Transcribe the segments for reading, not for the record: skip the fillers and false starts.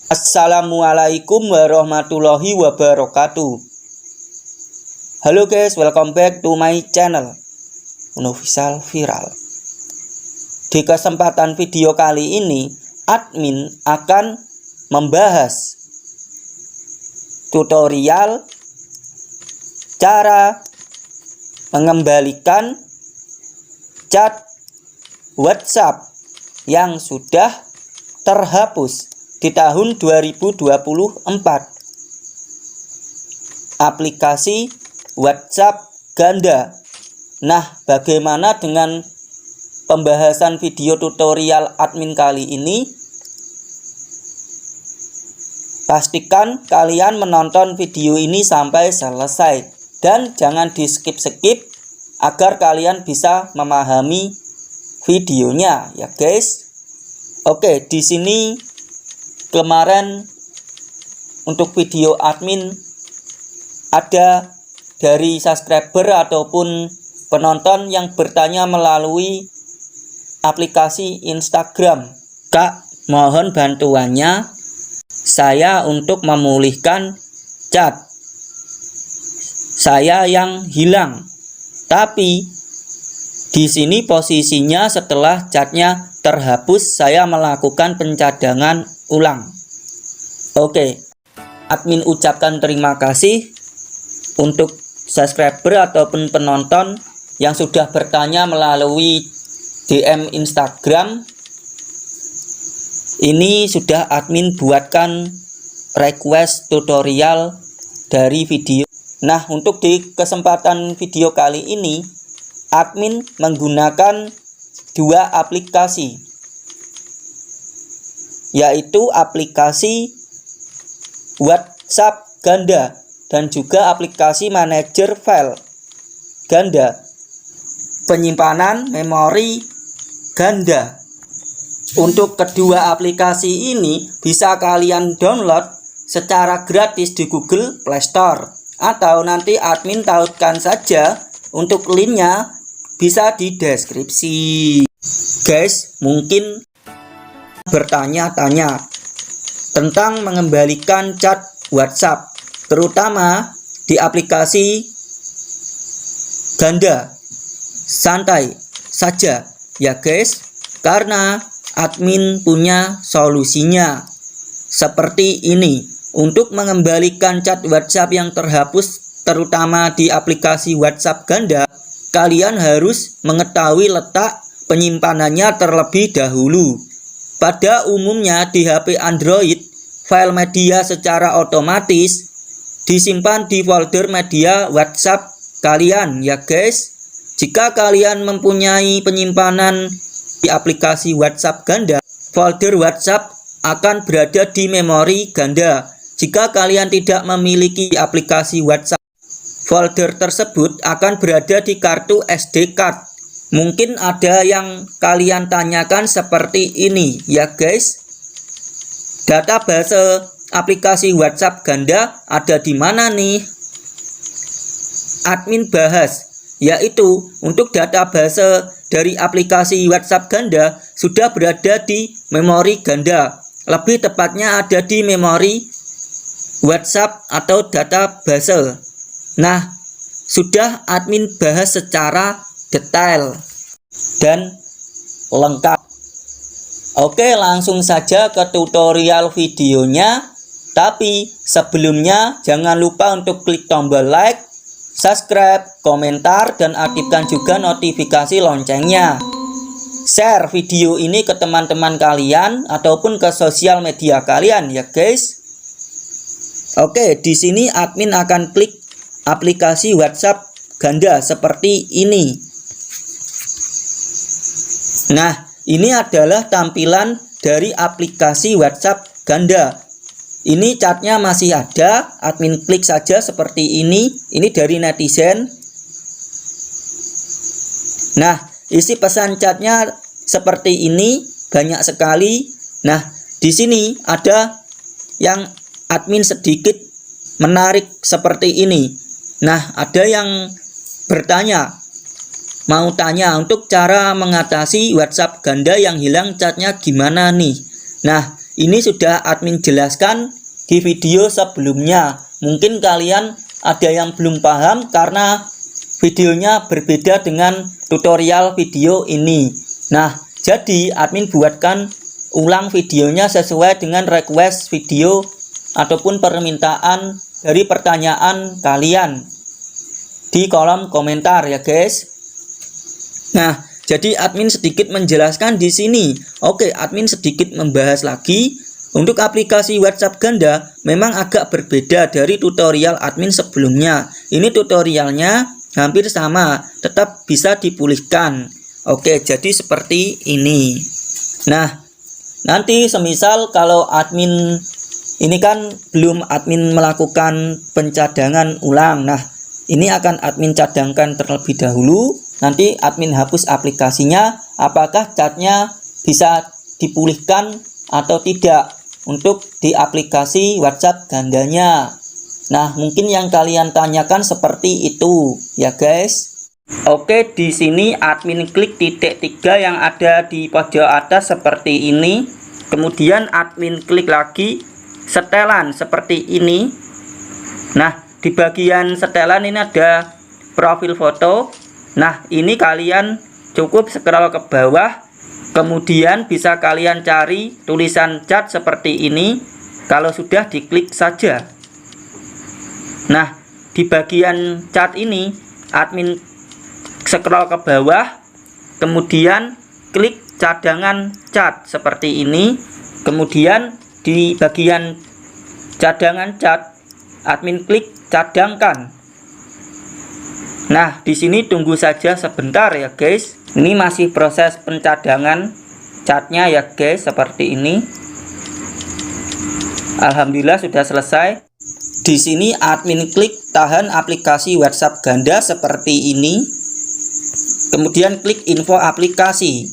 Assalamualaikum warahmatullahi wabarakatuh. Halo guys, welcome back to my channel Unofficial Viral. Di kesempatan video kali ini, admin akan membahas tutorial cara mengembalikan chat WhatsApp yang sudah terhapus di tahun 2024. Aplikasi WhatsApp ganda. Nah, bagaimana dengan pembahasan video tutorial admin kali ini? Pastikan kalian menonton video ini sampai selesai dan jangan di skip-skip agar kalian bisa memahami videonya ya guys. Oke, di sini kemarin untuk video admin ada dari subscriber ataupun penonton yang bertanya melalui aplikasi Instagram. Kak, mohon bantuannya saya untuk memulihkan chat saya yang hilang. Tapi di sini posisinya setelah chatnya terhapus, saya melakukan pencadangan ulang. Oke, admin ucapkan terima kasih untuk subscriber ataupun penonton yang sudah bertanya melalui DM Instagram. Ini sudah admin buatkan request tutorial dari video. Nah, untuk di kesempatan video kali ini, admin menggunakan dua aplikasi, yaitu aplikasi WhatsApp ganda dan juga aplikasi manajer file ganda, penyimpanan memori ganda. Untuk kedua aplikasi ini bisa kalian download secara gratis di Google Play Store, atau nanti admin tautkan saja untuk linknya bisa di deskripsi. Guys, mungkin bertanya-tanya tentang mengembalikan chat WhatsApp, terutama di aplikasi ganda. Santai saja ya guys, karena admin punya solusinya seperti ini. Untuk mengembalikan chat WhatsApp yang terhapus terutama di aplikasi WhatsApp ganda, kalian harus mengetahui letak penyimpanannya terlebih dahulu. Pada umumnya di HP Android, file media secara otomatis disimpan di folder media WhatsApp kalian ya guys. Jika kalian mempunyai penyimpanan di aplikasi WhatsApp ganda, folder WhatsApp akan berada di memori ganda. Jika kalian tidak memiliki aplikasi WhatsApp, folder tersebut akan berada di kartu SD card. Mungkin ada yang kalian tanyakan seperti ini ya guys. Database aplikasi WhatsApp ganda ada di mana nih? Admin bahas, yaitu untuk database dari aplikasi WhatsApp ganda sudah berada di memori ganda. Lebih tepatnya ada di memori WhatsApp atau database. Nah, sudah admin bahas secara detail dan lengkap. Oke, langsung saja ke tutorial videonya. Tapi sebelumnya jangan lupa untuk klik tombol like, subscribe, komentar, dan aktifkan juga notifikasi loncengnya. Share video ini ke teman-teman kalian ataupun ke sosial media kalian ya guys. Oke, di sini admin akan klik aplikasi WhatsApp ganda seperti ini. Nah, ini adalah tampilan dari aplikasi WhatsApp ganda. Ini chatnya masih ada, admin klik saja seperti ini. Ini dari netizen. Nah, isi pesan chatnya seperti ini, banyak sekali. Nah, di sini ada yang admin sedikit menarik seperti ini. Nah, ada yang bertanya, mau tanya untuk cara mengatasi WhatsApp ganda yang hilang chatnya gimana nih? Nah, ini sudah admin jelaskan di video sebelumnya. Mungkin kalian ada yang belum paham karena videonya berbeda dengan tutorial video ini. Nah, jadi admin buatkan ulang videonya sesuai dengan request video ataupun permintaan dari pertanyaan kalian di kolom komentar ya guys. Nah, jadi admin sedikit menjelaskan di sini. Oke, admin sedikit membahas lagi. Untuk aplikasi WhatsApp ganda memang agak berbeda dari tutorial admin sebelumnya. Ini tutorialnya hampir sama, tetap bisa dipulihkan. Oke, jadi seperti ini. Nah, nanti semisal kalau admin ini kan belum admin melakukan pencadangan ulang. Nah, ini akan admin cadangkan terlebih dahulu. Nanti admin hapus aplikasinya, apakah catnya bisa dipulihkan atau tidak untuk di aplikasi WhatsApp gandanya. Nah, mungkin yang kalian tanyakan seperti itu ya guys. Oke, di sini admin klik titik 3 yang ada di pojok atas seperti ini. Kemudian admin klik lagi setelan seperti ini. Nah, di bagian setelan ini ada profil foto. Nah, ini kalian cukup scroll ke bawah. Kemudian bisa kalian cari tulisan chat seperti ini. Kalau sudah diklik saja. Nah, di bagian chat ini admin scroll ke bawah, kemudian klik cadangan chat seperti ini. Kemudian di bagian cadangan chat admin klik cadangkan. Nah, di sini tunggu saja sebentar ya guys. Ini masih proses pencadangan chatnya ya guys, seperti ini. Alhamdulillah sudah selesai. Di sini admin klik tahan aplikasi WhatsApp ganda seperti ini. Kemudian klik info aplikasi.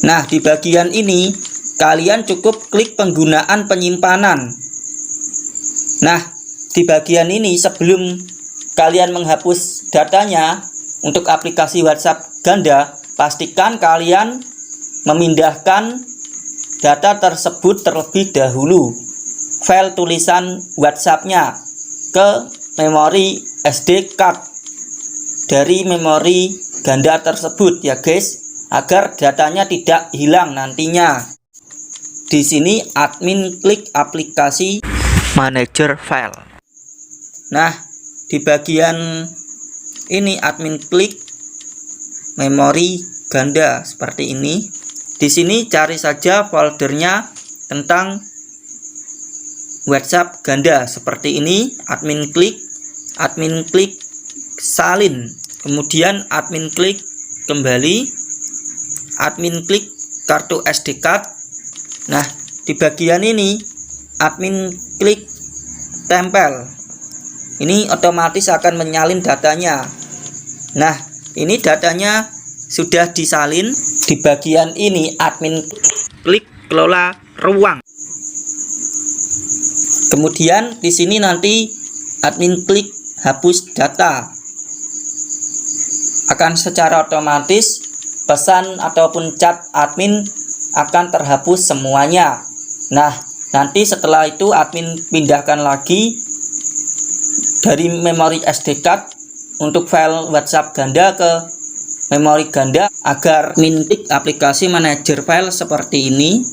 Nah, di bagian ini kalian cukup klik penggunaan penyimpanan. Nah, di bagian ini sebelum kalian menghapus datanya untuk aplikasi WhatsApp ganda, pastikan kalian memindahkan data tersebut terlebih dahulu, file tulisan WhatsApp-nya ke memori SD card dari memori ganda tersebut ya guys, agar datanya tidak hilang nantinya. Di sini admin klik aplikasi manager file. Nah, di bagian ini admin klik memori ganda seperti ini. Di sini cari saja foldernya tentang WhatsApp ganda seperti ini. Admin klik salin. Kemudian admin klik kembali. Admin klik kartu SD card. Nah, di bagian ini admin klik tempel. Ini otomatis akan menyalin datanya. Nah, ini datanya sudah disalin. Di bagian ini admin klik kelola ruang. Kemudian di sini nanti admin klik hapus data. Akan secara otomatis pesan ataupun chat admin akan terhapus semuanya. Nah, nanti setelah itu admin pindahkan lagi dari memori SD card untuk file WhatsApp ganda ke memori ganda agar klik aplikasi manajer file seperti ini.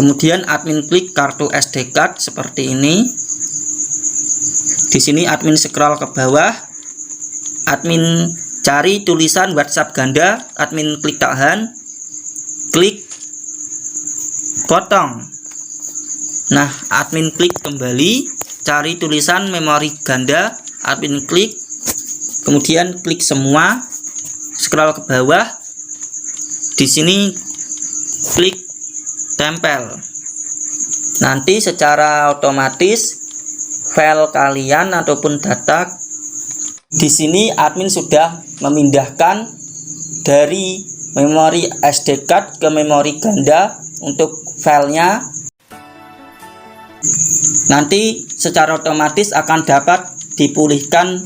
Kemudian admin klik kartu SD card seperti ini. Di sini admin scroll ke bawah. Admin cari tulisan WhatsApp ganda, admin klik tahan. Klik potong. Nah, admin klik kembali. Cari tulisan memori ganda, admin klik, kemudian klik semua, scroll ke bawah. Di sini klik tempel. Nanti secara otomatis file kalian ataupun data di sini admin sudah memindahkan dari memori SD card ke memori ganda untuk filenya. Nanti secara otomatis akan dapat dipulihkan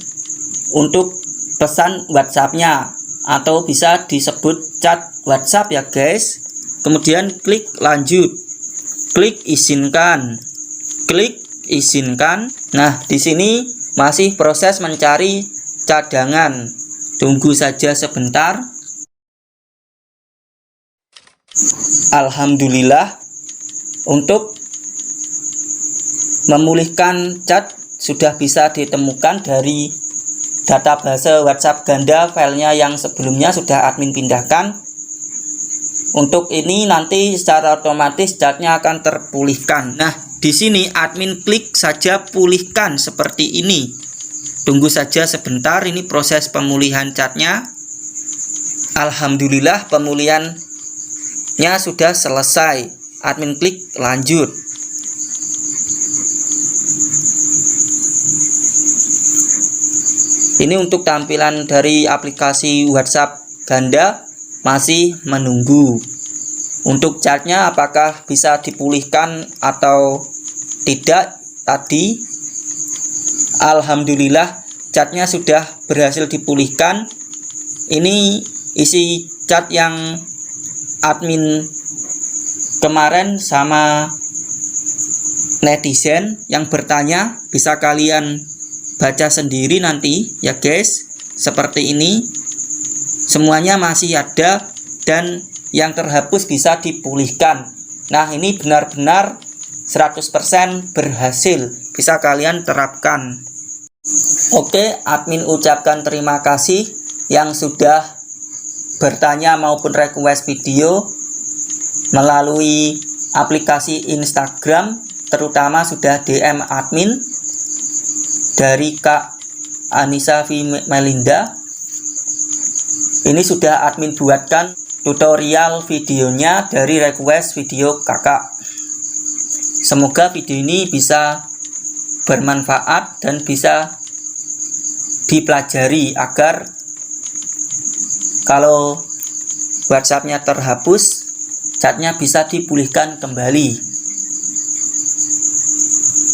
untuk pesan WhatsApp-nya atau bisa disebut chat WhatsApp ya guys. kemudian klik lanjut, klik izinkan, klik izinkan. Nah, di sini masih proses mencari cadangan. Tunggu saja sebentar. Alhamdulillah, untuk memulihkan chat sudah bisa ditemukan dari database WhatsApp ganda. Filenya yang sebelumnya sudah admin pindahkan. Untuk ini nanti secara otomatis chatnya akan terpulihkan. Nah, di sini admin klik saja pulihkan seperti ini. Tunggu saja sebentar, ini proses pemulihan chatnya. Alhamdulillah, pemulihannya sudah selesai. Admin klik lanjut. Ini untuk tampilan dari aplikasi WhatsApp ganda, masih menunggu. Untuk chatnya apakah bisa dipulihkan atau tidak tadi, alhamdulillah chatnya sudah berhasil dipulihkan. Ini isi chat yang admin kemarin sama netizen yang bertanya, bisa kalian baca sendiri nanti ya guys. Seperti ini semuanya masih ada dan yang terhapus bisa dipulihkan. Nah, ini benar-benar 100% berhasil, bisa kalian terapkan. Oke, admin ucapkan terima kasih yang sudah bertanya maupun request video melalui aplikasi Instagram, terutama sudah DM admin dari Kak Anissa V. Melinda. Ini sudah admin buatkan tutorial videonya dari request video kakak. Semoga video ini bisa bermanfaat dan bisa dipelajari agar kalau WhatsApp-nya terhapus, chatnya bisa dipulihkan kembali.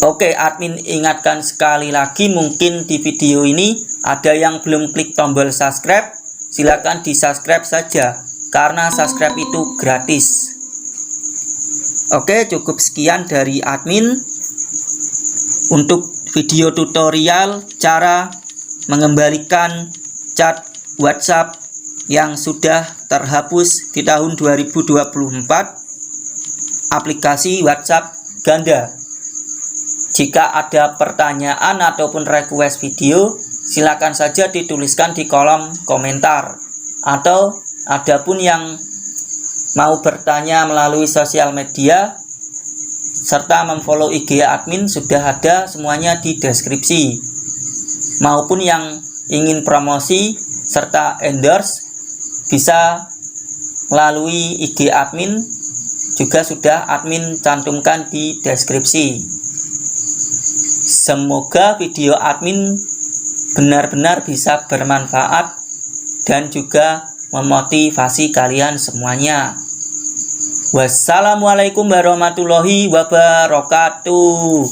Oke, admin ingatkan sekali lagi, mungkin di video ini ada yang belum klik tombol subscribe. Silakan di subscribe saja, karena subscribe itu gratis. Oke, cukup sekian dari admin untuk video tutorial cara mengembalikan chat WhatsApp yang sudah terhapus di tahun 2024, aplikasi WhatsApp ganda. Jika ada pertanyaan ataupun request video, silakan saja dituliskan di kolom komentar. Atau adapun yang mau bertanya melalui sosial media serta memfollow IG admin, sudah ada semuanya di deskripsi. Maupun yang ingin promosi serta endorse bisa melalui IG admin, juga sudah admin cantumkan di deskripsi. Semoga video admin benar-benar bisa bermanfaat dan juga memotivasi kalian semuanya. Wassalamualaikum warahmatullahi wabarakatuh.